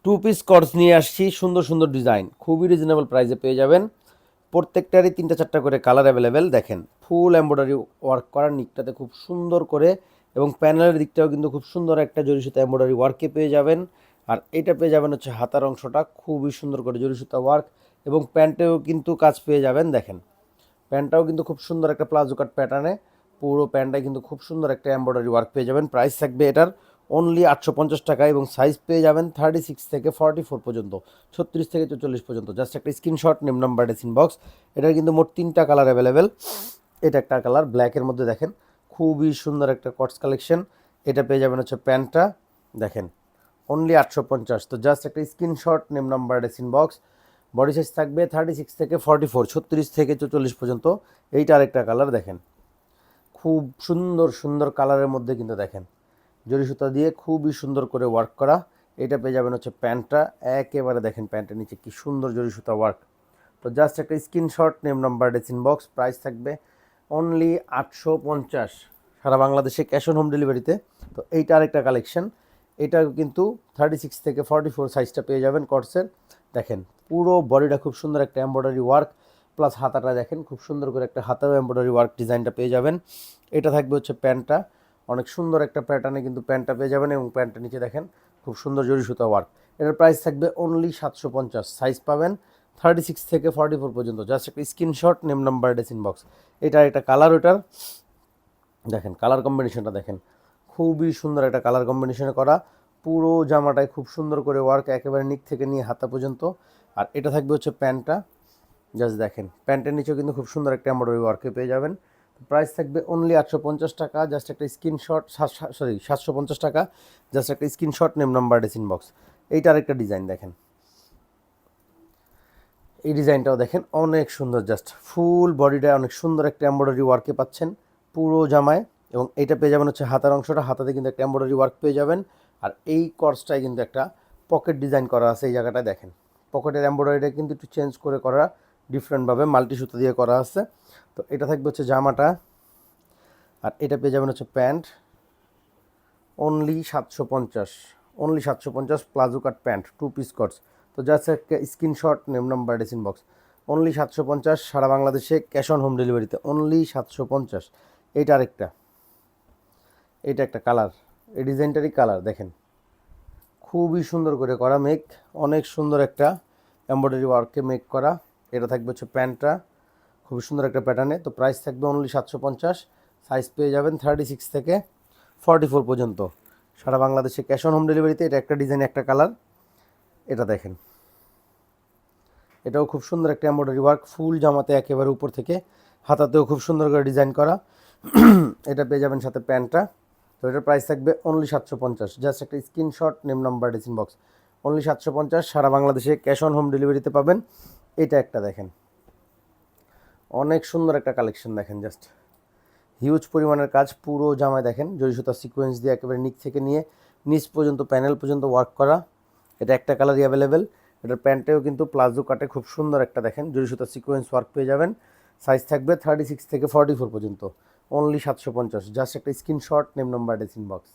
Two piece কর্স নিয়ে আসছি, সুন্দর সুন্দর ডিজাইন, খুবই রিজনেবল প্রাইসে পেয়ে যাবেন। প্রত্যেকটারই 3টা 4টা করে কালার অ্যাভেলেবেল। দেখেন ফুল এমব্রয়ডারি ওয়ার্ক করা, নিকটাতে খুব সুন্দর করে, এবং প্যানেলের দিকটাও কিন্তু খুব সুন্দর একটা জরি সুতা এমব্রয়ডারি ওয়ার্কে পেয়ে যাবেন। আর এটা পেয়ে যাবেন হচ্ছে হাতার অংশটা খুবই সুন্দর করে জরি সুতা ওয়ার্ক, এবং প্যান্টেও কিন্তু কাজ পেয়ে যাবেন। দেখেন প্যান্টটাও কিন্তু খুব সুন্দর একটা প্লাজো কাট প্যাটার্নে, পুরো প্যান্টটাই কিন্তু খুব সুন্দর একটা এমব্রয়ডারি ওয়ার্ক পেয়ে যাবেন। প্রাইস থাকবে এটার অনলি 850 টাকা, এবং সাইজ পেয়ে যাবেন 36 থেকে 44 পর্যন্ত, 36 থেকে 44 পর্যন্ত। জাস্ট একটা স্ক্রিনশট, নেম নাম্বার, ইনবক্স। এটার কিন্তু মোট 3টা কালার অ্যাভেলেবেল। এটা একটা কালার ব্ল্যাকের মধ্যে, দেখেন খুবই সুন্দর একটা কটস কালেকশন। এটা পেয়ে যাবেন হচ্ছে প্যান্টটা, দেখেন অনলি 850। তো জাস্ট একটা screenshot, name number, inbox. Body size থাকবে 36 থেকে 44, 36 থেকে 44 পর্যন্ত। এইটা আরেকটা কালার, দেখেন খুব সুন্দর সুন্দর কালারের মধ্যে কিন্তু দেখেন জরি সুতা দিয়ে খুবই সুন্দর করে ওয়ার্ক করা। এটা পেয়ে যাবেন হচ্ছে প্যান্টটা, একেবারে দেখেন প্যান্টের নিচে কি সুন্দর জরি সুতা ওয়ার্ক। তো জাস্ট একটা screenshot, name number, inbox. Price থাকবে অনলি 850, সারা বাংলাদেশে ক্যাশ অন হোম ডেলিভারিতে। তো এইটা আরেকটা কালেকশন, এটা কিন্তু 36 থেকে 44 সাইজটা পেয়ে যাবেন কটসের। দেখেন পুরো বডিটা খুব সুন্দর একটা এমব্রয়ডারি ওয়ার্ক, প্লাস হাতাটা দেখেন খুব সুন্দর করে একটা হাতাও এমব্রয়ডারি ওয়ার্ক ডিজাইনটা পেয়ে যাবেন। এটা থাকবে হচ্ছে প্যান্টটা, অনেক সুন্দর একটা প্যাটার্নে কিন্তু প্যান্টটা পেয়ে যাবেন, এবং প্যান্টের নিচে দেখেন খুব সুন্দর জরি সুতা ওয়ার্ক। এটার প্রাইস থাকবে অনলি 750। সাইজ পাবেন 36 থেকে 44 পর্যন্ত। জাস্ট একটা স্ক্রিনশট, নেম নাম্বার, ইনবক্স। এটা একটা কালার, ওটার দেখেন কালার কম্বিনেশনটা দেখেন খুবই সুন্দর একটা কালার কম্বিনেশনে করা, পুরো জামাটায় খুব সুন্দর করে ওয়ার্ক, একেবারে নিক থেকে নিয়ে হাতা পর্যন্ত। আর এটা থাকবে হচ্ছে প্যান্টটা, জাস্ট দেখেন প্যান্টের নিচেও কিন্তু খুব সুন্দর একটা এমব্রয়ডারি ওয়ার্কে পেয়ে যাবেন। প্রাইস থাকবে অনলি 850 টাকা। জাস্ট একটা স্ক্রিনশট, 750 টাকা। জাস্ট একটা স্ক্রিনশট, নেম নাম্বার, ইনবক্স। এইটা আরেকটা ডিজাইন, দেখেন এই ডিজাইনটাও দেখেন অনেক সুন্দর, জাস্ট ফুল বডিটা অনেক সুন্দর একটা এমব্রয়ডারি ওয়ার্কে পাচ্ছেন পুরো জামায়। এবং এইটা পেয়ে যাবেন হচ্ছে হাতার অংশটা, হাতাতে কিন্তু একটা এমব্রয়ডারি ওয়ার্ক পেয়ে যাবেন। আর এই কর্সটায় কিন্তু একটা পকেট ডিজাইন করা আছে, এই জায়গাটায় দেখেন পকেটের এমব্রয়ডারিটা কিন্তু একটু চেঞ্জ করে করা, ডিফারেন্টভাবে মাল্টি সুতো দিয়ে করা আছে। তো এটা থাকবে হচ্ছে জামাটা, আর এটা পেয়ে যাবেন হচ্ছে pant, only 750। Only 750 palazzo cut pant, two piece cuts. তো জাস্ট একটা screenshot, name number, inbox. Only 750, সারা বাংলাদেশে ক্যাশ অন হোম ডেলিভারিতে অনলি 750। এইটা আরেকটা, এটা একটা কালার, এই ডিজাইনটারই কালার দেখেন খুবই সুন্দর করে করা মেক, অনেক সুন্দর একটা এমব্রয়ডারি ওয়ার্কে মেক করা। এটা থাকবে হচ্ছে প্যান্টটা, খুবই সুন্দর একটা প্যাটার্নে। তো প্রাইস থাকবে অনলি 750। সাইজ পেয়ে যাবেন 36 থেকে 44 পর্যন্ত, সারা বাংলাদেশে ক্যাশ অন হোম ডেলিভারিতে। এটা একটা ডিজাইন, একটা কালার। এটা দেখেন এটাও খুব সুন্দর একটা এমব্রয়ডারি ওয়ার্ক, ফুল জামাতে একেবারে উপর থেকে হাতাতেও খুব সুন্দর করে ডিজাইন করা। এটা পেয়ে যাবেন সাথে প্যান্টটা। তো এটার প্রাইস থাকবে অনলি 750। জাস্ট একটা screenshot, name number, inbox. Only 750, সারা বাংলাদেশে ক্যাশ অন হোম ডেলিভারিতে পাবেন। এটা একটা দেখেন অনেক সুন্দর একটা কালেকশন, দেখেন জাস্ট হিউজ পরিমাণের কাজ পুরো জামায়, দেখেন জরি সুতা সিকোয়েন্স দিয়ে একেবারে নিচ থেকে নিয়ে নিচ পর্যন্ত প্যানেল পর্যন্ত ওয়ার্ক করা। এটা একটা কালারই অ্যাভেলেবেল। এটার প্যান্টেও কিন্তু প্লাজো কাটে খুব সুন্দর একটা, দেখেন জরি সুতা সিকোয়েন্স ওয়ার্ক পেয়ে যাবেন। সাইজ থাকবে 36 থেকে 44 পর্যন্ত, অনলি 750। জাস্ট একটা স্ক্রিনশট, নেম নাম্বার, ইনবক্স।